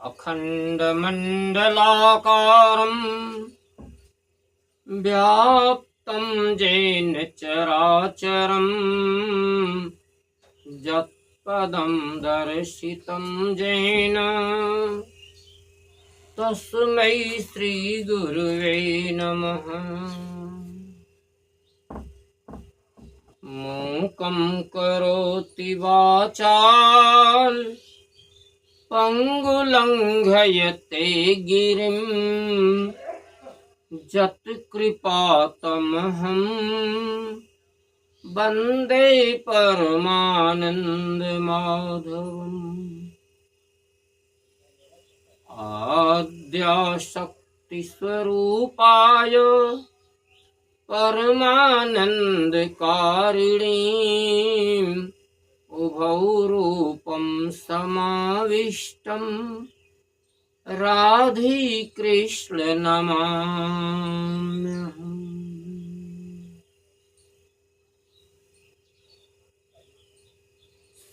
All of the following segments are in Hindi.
अखण्डमण्डलाकारम् व्याप्तं येन चराचरम् यत्पदं दर्शितं येन तस्मै श्रीगुरुवे नमः। मूकं करोति वाचाल पंगुलंघयते गिरिं यत्कृपातमहं वन्दे परमानन्दमाधवम्। आद्याशक्तिस्वरूपाय परमानन्दकारिणीं उभौ रूपं समाविष्टं राधीकृष्ण नमाम्यहम्।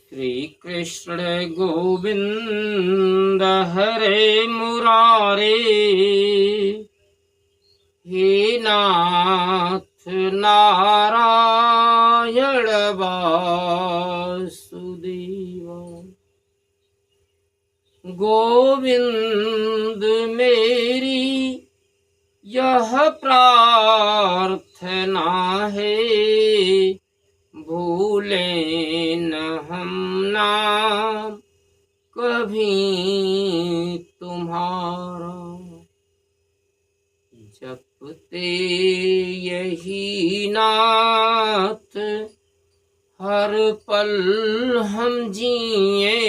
श्रीकृष्ण गोविंद हरे मुरारे हे नाथ नारायण वासुदेव। गोविंद मेरी यह प्रार्थना है, भूलें न हम नाम कभी तुम्हारा। जपते यही नाथ हर पल हम जिए।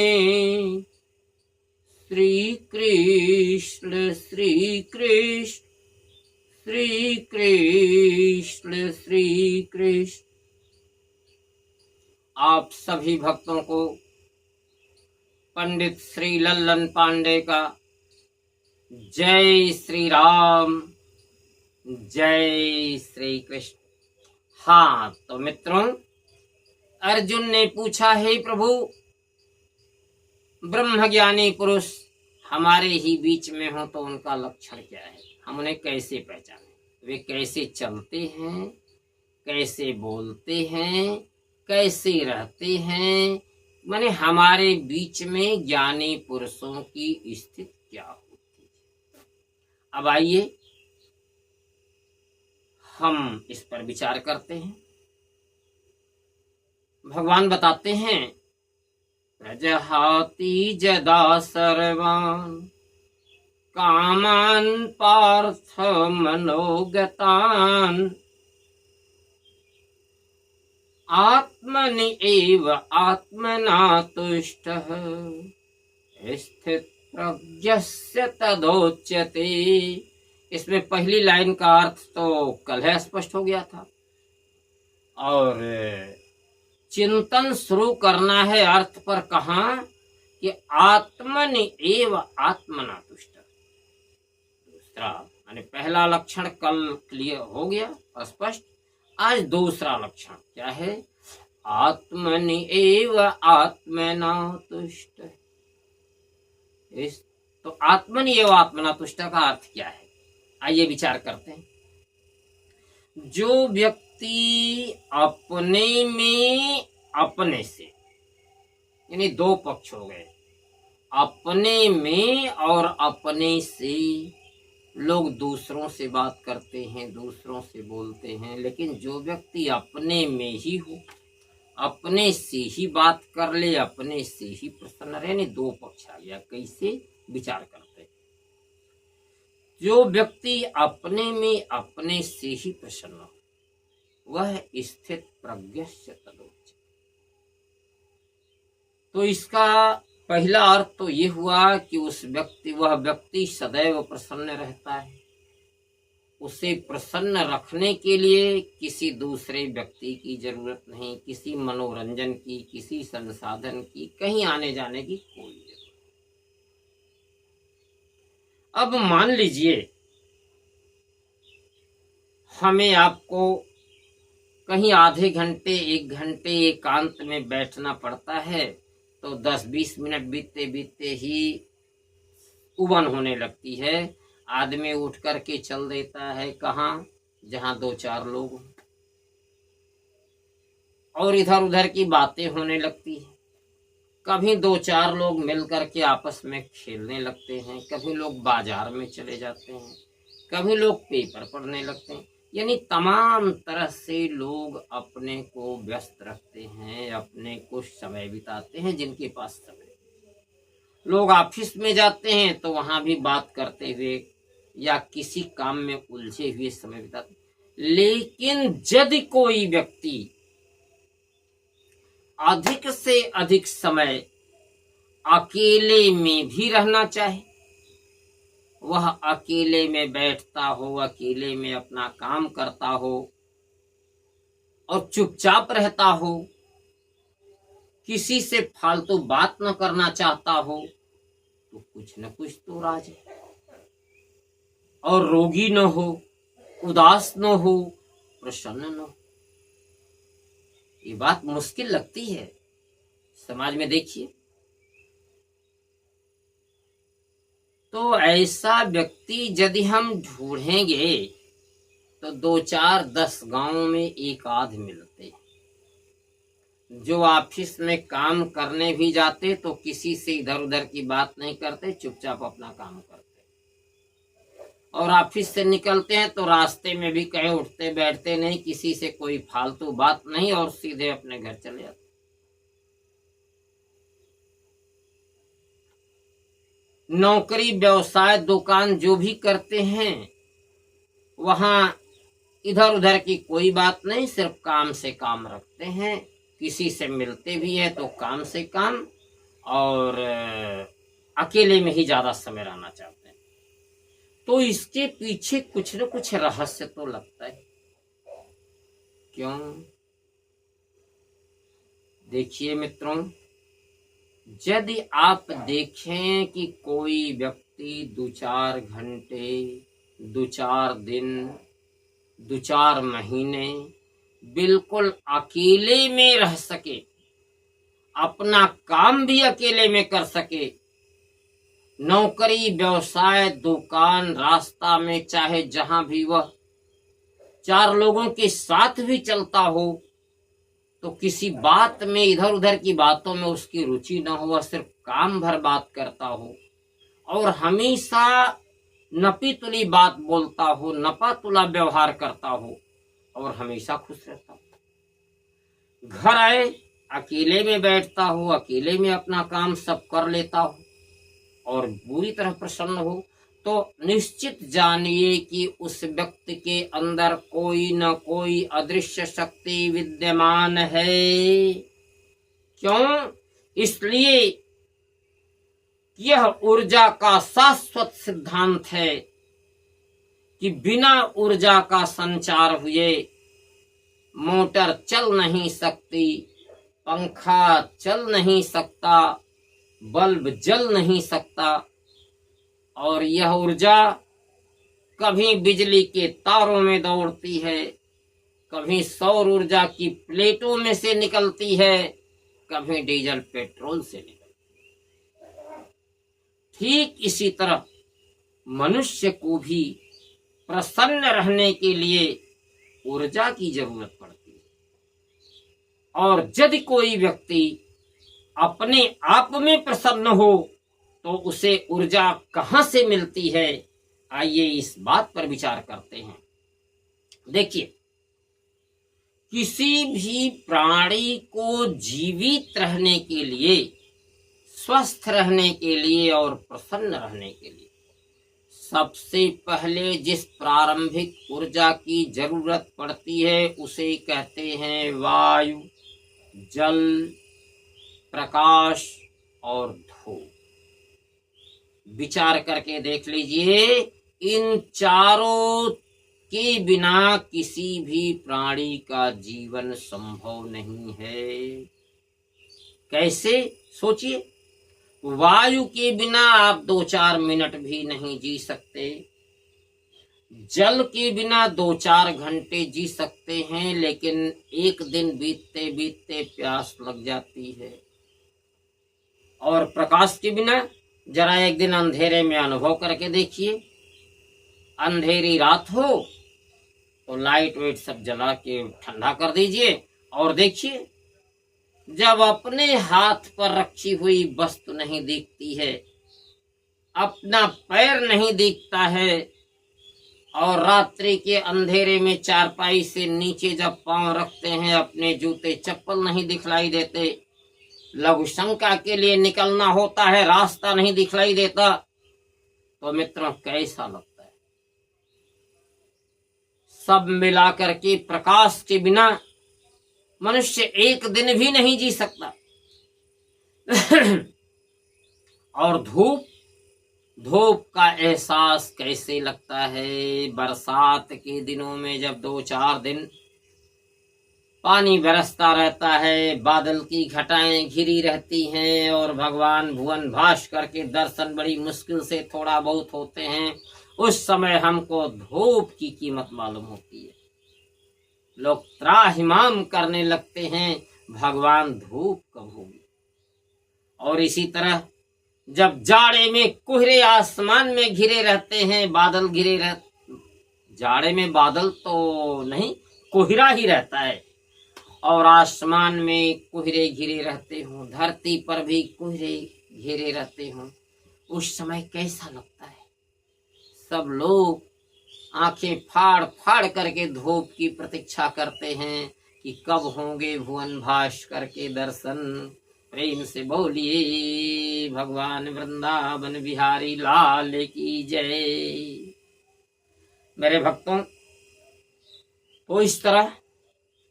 श्री कृष्ण श्री कृष्ण श्री कृष्ण श्री कृष्ण। आप सभी भक्तों को पंडित श्री लल्लन पांडे का जय श्री राम, जय श्री कृष्ण। हाँ तो मित्रों, अर्जुन ने पूछा, हे प्रभु, ब्रह्मज्ञानी पुरुष हमारे ही बीच में हो तो उनका लक्षण क्या है, हम उन्हें कैसे पहचानें, वे कैसे चलते हैं, कैसे बोलते हैं, कैसे रहते हैं, माने हमारे बीच में ज्ञानी पुरुषों की स्थिति क्या होती है। अब आइए हम इस पर विचार करते हैं। भगवान बताते हैं, प्रजहाति जदा सर्वान् कामान् पार्थ मनोगतान् आत्मनि एव आत्मना तुष्टः स्थित प्रज्ञस्य तदोच्यते। इसमें पहली लाइन का अर्थ तो कल है स्पष्ट हो गया था, और चिंतन शुरू करना है अर्थ पर। कहा कि आत्मनि एव आत्मना तुष्ट। दूसरा यानी पहला लक्षण कल क्लियर हो गया स्पष्ट। आज दूसरा लक्षण क्या है, आत्मनि एव आत्मना तुष्ट। तो आत्मनि एव आत्मना तुष्ट का अर्थ क्या है, आइए विचार करते हैं। जो व्यक्ति अपने में अपने से, यानी दो पक्ष हो गए, अपने में और अपने से लोग दूसरों से बात करते हैं, दूसरों से बोलते हैं, लेकिन जो व्यक्ति अपने में ही हो, अपने से ही बात कर ले, अपने से ही प्रसन्न रहे, यानी दो पक्ष आ गया। कैसे विचार करते हैं, जो व्यक्ति अपने में अपने से ही प्रसन्न हो वह स्थित प्रज्ञस्य तदोच्यते। तो इसका पहला अर्थ तो ये हुआ कि वह व्यक्ति सदैव प्रसन्न रहता है। उसे प्रसन्न रखने के लिए किसी दूसरे व्यक्ति की जरूरत नहीं, किसी मनोरंजन की, किसी संसाधन की, कहीं आने जाने की कोई जरूरत नहीं। अब मान लीजिए हमें आपको कहीं आधे घंटे 1 घंटे एकांत में बैठना पड़ता है, तो 10-20 मिनट बीतते बीतते ही उबन होने लगती है। आदमी उठ करके चल देता है कहाँ, जहाँ दो चार लोग हों, और इधर उधर की बातें होने लगती है। कभी दो चार लोग मिल करके आपस में खेलने लगते हैं, कभी लोग बाजार में चले जाते हैं, कभी लोग पेपर पढ़ने लगते हैं। यानी तमाम तरह से लोग अपने को व्यस्त रखते हैं, अपने को समय बिताते हैं जिनके पास समय। लोग ऑफिस में जाते हैं तो वहां भी बात करते हुए या किसी काम में उलझे हुए समय बिताते। लेकिन यदि कोई व्यक्ति अधिक से अधिक समय अकेले में भी रहना चाहे, वह अकेले में बैठता हो, अकेले में अपना काम करता हो और चुपचाप रहता हो, किसी से फालतू बात न करना चाहता हो, तो कुछ न कुछ तो राज है। और रोगी न हो, उदास न हो, प्रसन्न न हो। ये बात मुश्किल लगती है समाज में। देखिए, तो ऐसा व्यक्ति यदि हम ढूंढेंगे तो 2-4-10 गांव में एक आध मिलते हैं। जो ऑफिस में काम करने भी जाते तो किसी से इधर उधर की बात नहीं करते, चुपचाप अपना काम करते। और ऑफिस से निकलते हैं तो रास्ते में भी कहीं उठते बैठते नहीं, किसी से कोई फालतू बात नहीं, और सीधे अपने घर चले जाते। नौकरी, व्यवसाय, दुकान जो भी करते हैं, वहां इधर उधर की कोई बात नहीं, सिर्फ काम से काम रखते हैं। किसी से मिलते भी है तो काम से काम, और अकेले में ही ज्यादा समय रहना चाहते हैं। तो इसके पीछे कुछ न कुछ रहस्य तो लगता है। क्यों? देखिए मित्रों, यदि आप देखें कि कोई व्यक्ति 2-4 घंटे, 2-4 दिन, 2-4 महीने बिल्कुल अकेले में रह सके, अपना काम भी अकेले में कर सके, नौकरी, व्यवसाय, दुकान, रास्ता में चाहे जहां भी वह 4 लोगों के साथ भी चलता हो, तो किसी बात में, इधर उधर की बातों में उसकी रुचि न हो, वह सिर्फ काम भर बात करता हो और हमेशा नपी तुली बात बोलता हो, नपा तुला व्यवहार करता हो और हमेशा खुश रहता हो। घर आए, अकेले में बैठता हो, अकेले में अपना काम सब कर लेता हो और बुरी तरह प्रसन्न हो, तो निश्चित जानिए कि उस व्यक्ति के अंदर कोई न कोई अदृश्य शक्ति विद्यमान है। क्यों? इसलिए यह ऊर्जा का शाश्वत सिद्धांत है कि बिना ऊर्जा का संचार हुए मोटर चल नहीं सकती, पंखा चल नहीं सकता, बल्ब जल नहीं सकता। और यह ऊर्जा कभी बिजली के तारों में दौड़ती है, कभी सौर ऊर्जा की प्लेटों में से निकलती है, कभी डीजल पेट्रोल से निकलती है। ठीक इसी तरह मनुष्य को भी प्रसन्न रहने के लिए ऊर्जा की जरूरत पड़ती है। और यदि कोई व्यक्ति अपने आप में प्रसन्न हो तो उसे ऊर्जा कहां से मिलती है? आइए इस बात पर विचार करते हैं। देखिए, किसी भी प्राणी को जीवित रहने के लिए, स्वस्थ रहने के लिए और प्रसन्न रहने के लिए सबसे पहले जिस प्रारंभिक ऊर्जा की जरूरत पड़ती है उसे कहते हैं वायु, जल, प्रकाश और धूप। विचार करके देख लीजिए, इन चारों के बिना किसी भी प्राणी का जीवन संभव नहीं है। कैसे? सोचिए, वायु के बिना आप 2-4 मिनट भी नहीं जी सकते, जल के बिना 2-4 घंटे जी सकते हैं, लेकिन एक दिन बीतते बीतते प्यास लग जाती है। और प्रकाश के बिना जरा एक दिन अंधेरे में अनुभव करके देखिए। अंधेरी रात हो तो लाइट वेट सब जला के ठंडा कर दीजिए और देखिए, जब अपने हाथ पर रखी हुई वस्तु नहीं दिखती है, अपना पैर नहीं दिखता है, और रात्रि के अंधेरे में चारपाई से नीचे जब पांव रखते हैं, अपने जूते चप्पल नहीं दिखलाई देते, लघु शंका के लिए निकलना होता है, रास्ता नहीं दिखलाई देता, तो मित्रों कैसा लगता है? सब मिलाकर के प्रकाश के बिना मनुष्य एक दिन भी नहीं जी सकता। और धूप का एहसास कैसे लगता है? बरसात के दिनों में जब 2-4 दिन पानी बरसता रहता है, बादल की घटाएं घिरी रहती हैं और भगवान भुवन भास्कर के दर्शन बड़ी मुश्किल से थोड़ा बहुत होते हैं, उस समय हमको धूप की कीमत मालूम होती है। लोग त्राहिमाम करने लगते हैं, भगवान धूप कब होगी। और इसी तरह जब जाड़े में कोहरे आसमान में घिरे रहते हैं, बादल घिरे रहते, जाड़े में बादल तो नहीं, कोहरा ही रहता है, और आसमान में कोहरे घिरे रहते हों, धरती पर भी कोहरे घिरे रहते हों, उस समय कैसा लगता है? सब लोग आंखें फाड़ फाड़ करके धूप की प्रतीक्षा करते हैं कि कब होंगे भुवन भास्कर के दर्शन। प्रेम से बोलिए भगवान वृंदावन बिहारी लाल की जय। मेरे भक्तों, तो इस तरह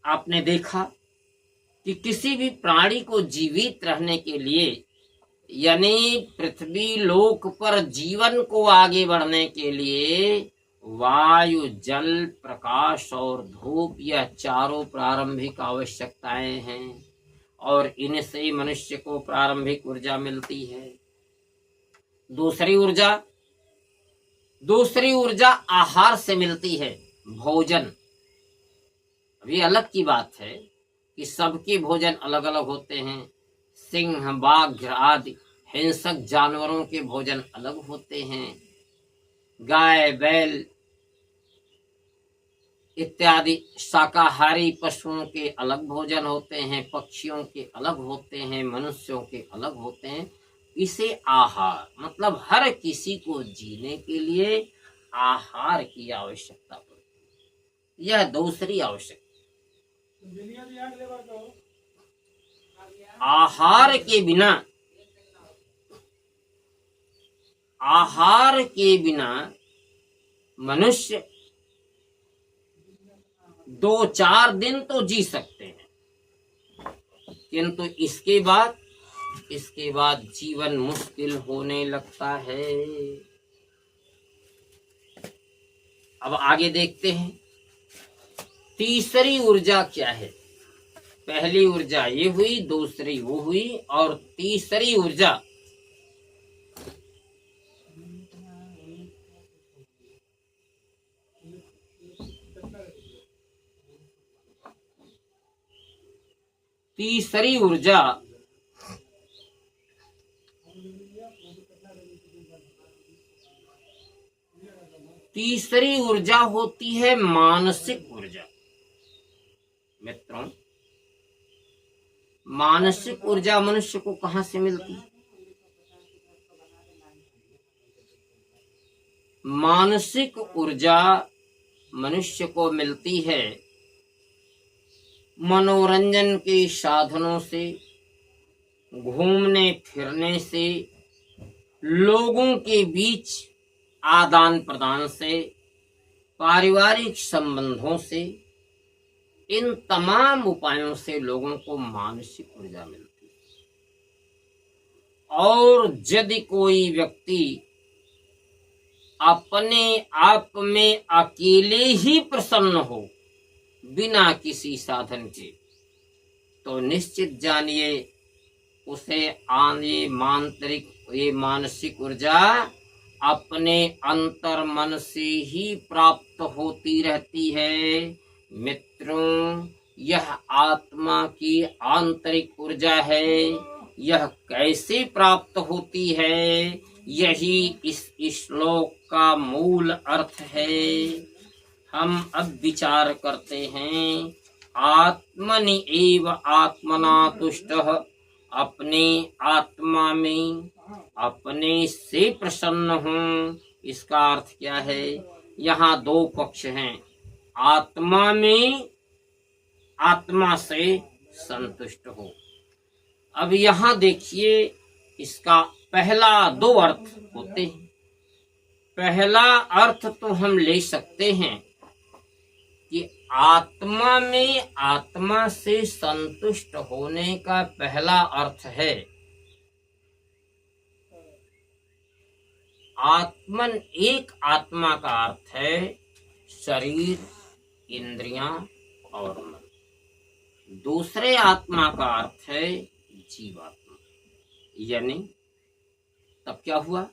आपने देखा कि किसी भी प्राणी को जीवित रहने के लिए, यानी पृथ्वी लोक पर जीवन को आगे बढ़ने के लिए वायु, जल, प्रकाश और धूप, यह चारों प्रारंभिक आवश्यकताएं हैं, और इनसे मनुष्य को प्रारंभिक ऊर्जा मिलती है। दूसरी ऊर्जा आहार से मिलती है, भोजन। अभी अलग की बात है कि सबके भोजन अलग अलग होते हैं। सिंह, बाघ आदि हिंसक जानवरों के भोजन अलग होते हैं। गाय, बैल इत्यादि शाकाहारी पशुओं के अलग भोजन होते हैं, पक्षियों के अलग होते हैं, मनुष्यों के अलग होते हैं। इसे आहार, मतलब हर किसी को जीने के लिए आहार की आवश्यकता पड़ती है। यह दूसरी आवश्यकता। आहार के बिना मनुष्य 2-4 दिन तो जी सकते हैं, किंतु इसके बाद जीवन मुश्किल होने लगता है। अब आगे देखते हैं तीसरी ऊर्जा क्या है। पहली ऊर्जा ये हुई, दूसरी वो हुई, और तीसरी ऊर्जा तीसरी ऊर्जा होती है मानसिक ऊर्जा। मित्रों, मानसिक ऊर्जा मनुष्य को कहां से मिलती है? मानसिक ऊर्जा मनुष्य को मिलती है मनोरंजन के साधनों से, घूमने फिरने से, लोगों के बीच आदान प्रदान से, पारिवारिक संबंधों से। इन तमाम उपायों से लोगों को मानसिक ऊर्जा मिलती है। और यदि कोई व्यक्ति अपने आप में अकेले ही प्रसन्न हो, बिना किसी साधन के, तो निश्चित जानिए उसे ये मानसिक ऊर्जा अपने अंतर मन से ही प्राप्त होती रहती है। मित्रों, यह आत्मा की आंतरिक ऊर्जा है, यह कैसे प्राप्त होती है, यही इस श्लोक का मूल अर्थ है। हम अब विचार करते हैं। आत्मनि एव आत्मना तुष्टः, अपने आत्मा में अपने से प्रसन्न हूँ। इसका अर्थ क्या है? यहाँ दो पक्ष हैं। आत्मा में आत्मा से संतुष्ट हो। अब यहाँ देखिए, इसका पहला दो अर्थ होते हैं। पहला अर्थ तो हम ले सकते हैं कि आत्मा में आत्मा से संतुष्ट होने का पहला अर्थ है आत्मन। एक आत्मा का अर्थ है शरीर, इंद्रियां और मन। दूसरे आत्मा का अर्थ है जीवात्मा। यानी तब क्या हुआ?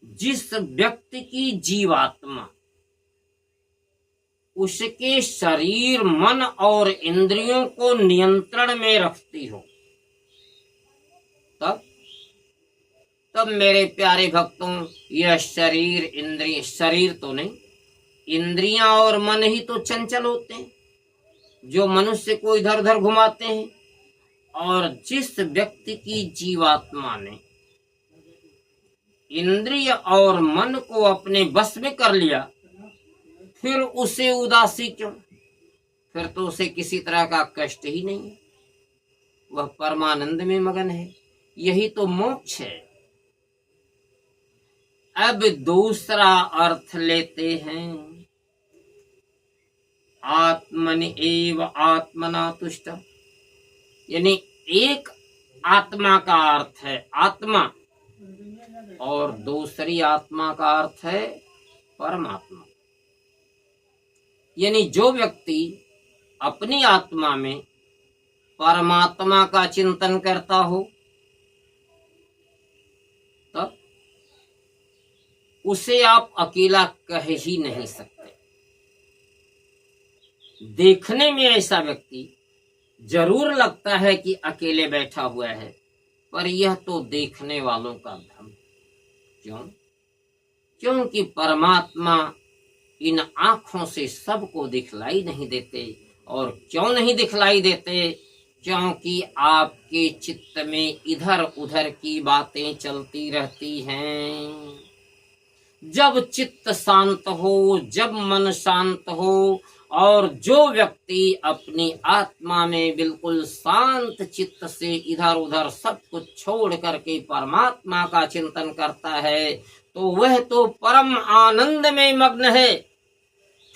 जिस व्यक्ति की जीवात्मा उसके शरीर, मन और इंद्रियों को नियंत्रण में रखती हो, तब मेरे प्यारे भक्तों, यह शरीर, इंद्रिय, शरीर तो नहीं, इंद्रियां और मन ही तो चंचल होते हैं, जो मनुष्य को इधर उधर घुमाते हैं। और जिस व्यक्ति की जीवात्मा ने इंद्रिय और मन को अपने बस में कर लिया, फिर उसे उदासी क्यों? फिर तो उसे किसी तरह का कष्ट ही नहीं है, वह परमानंद में मगन है। यही तो मोक्ष है। अब दूसरा अर्थ लेते हैं, आत्मनि एव आत्मना तुष्ट। यानी एक आत्मा का अर्थ है आत्मा, और दूसरी आत्मा का अर्थ है परमात्मा। यानी जो व्यक्ति अपनी आत्मा में परमात्मा का चिंतन करता हो, तब उसे आप अकेला कह ही नहीं सकते। देखने में ऐसा व्यक्ति जरूर लगता है कि अकेले बैठा हुआ है, पर यह तो देखने वालों का भ्रम। क्यों? क्योंकि परमात्मा इन आंखों से सबको दिखलाई नहीं देते। और क्यों नहीं दिखलाई देते? क्योंकि आपके चित्त में इधर उधर की बातें चलती रहती हैं। जब चित्त शांत हो, जब मन शांत हो, और जो व्यक्ति अपनी आत्मा में बिल्कुल शांत चित्त से इधर उधर सब कुछ छोड़ करके परमात्मा का चिंतन करता है, तो वह तो परम आनंद में मग्न है।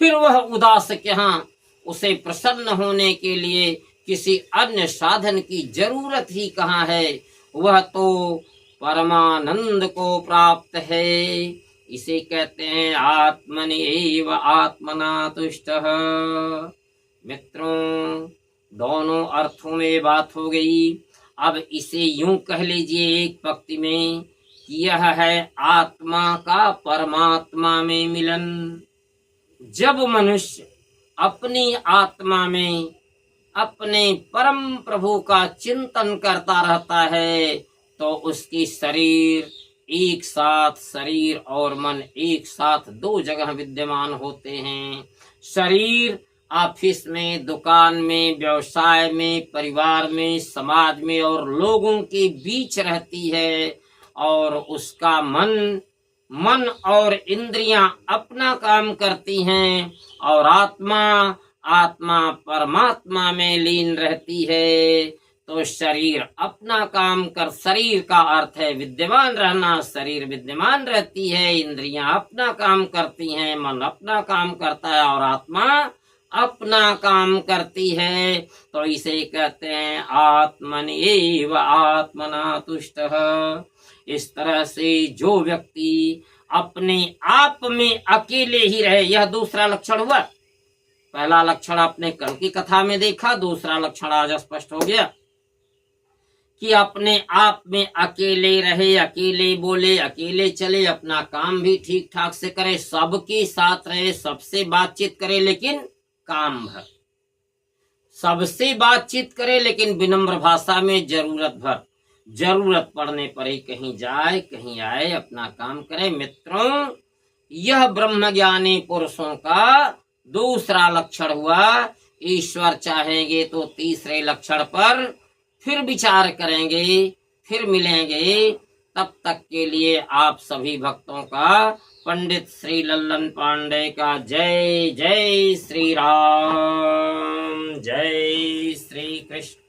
फिर वह उदास कहाँ? उसे प्रसन्न होने के लिए किसी अन्य साधन की जरूरत ही कहाँ है? वह तो परमानंद को प्राप्त है। इसे कहते हैं आत्मनि एव आत्मना तुष्टः। मित्रों, दोनों अर्थों में बात हो गई। अब इसे यूं कह लीजिए एक पंक्ति में कि यह है आत्मा का परमात्मा में मिलन। जब मनुष्य अपनी आत्मा में अपने परम प्रभु का चिंतन करता रहता है, तो उसकी शरीर एक साथ, शरीर और मन एक साथ दो जगह विद्यमान होते हैं। शरीर ऑफिस में, दुकान में, व्यवसाय में, परिवार में, समाज में और लोगों के बीच रहती है, और उसका मन और इंद्रियां अपना काम करती हैं, और आत्मा परमात्मा में लीन रहती है। तो शरीर अपना काम कर, शरीर का अर्थ है विद्यमान रहना, शरीर विद्यमान रहती है, इंद्रियां अपना काम करती हैं, मन अपना काम करता है, और आत्मा अपना काम करती है। तो इसे कहते हैं आत्मनि एव आत्मना तुष्टः। इस तरह से जो व्यक्ति अपने आप में अकेले ही रहे, यह दूसरा लक्षण हुआ। पहला लक्षण आपने कल की कथा में देखा, दूसरा लक्षण आज स्पष्ट हो गया कि अपने आप में अकेले रहे, अकेले बोले, अकेले चले, अपना काम भी ठीक ठाक से करे, सबके साथ रहे, सबसे बातचीत करे, लेकिन काम भर, सबसे बातचीत करे लेकिन विनम्र भाषा में, जरूरत भर, जरूरत पड़ने पर ही कहीं जाए कहीं आए, अपना काम करे। मित्रों, यह ब्रह्मज्ञानी पुरुषों का दूसरा लक्षण हुआ। ईश्वर चाहेंगे तो तीसरे लक्षण पर फिर विचार करेंगे, फिर मिलेंगे। तब तक के लिए आप सभी भक्तों का पंडित श्री लल्लन पांडे का जय जय श्री राम, जय श्री कृष्ण।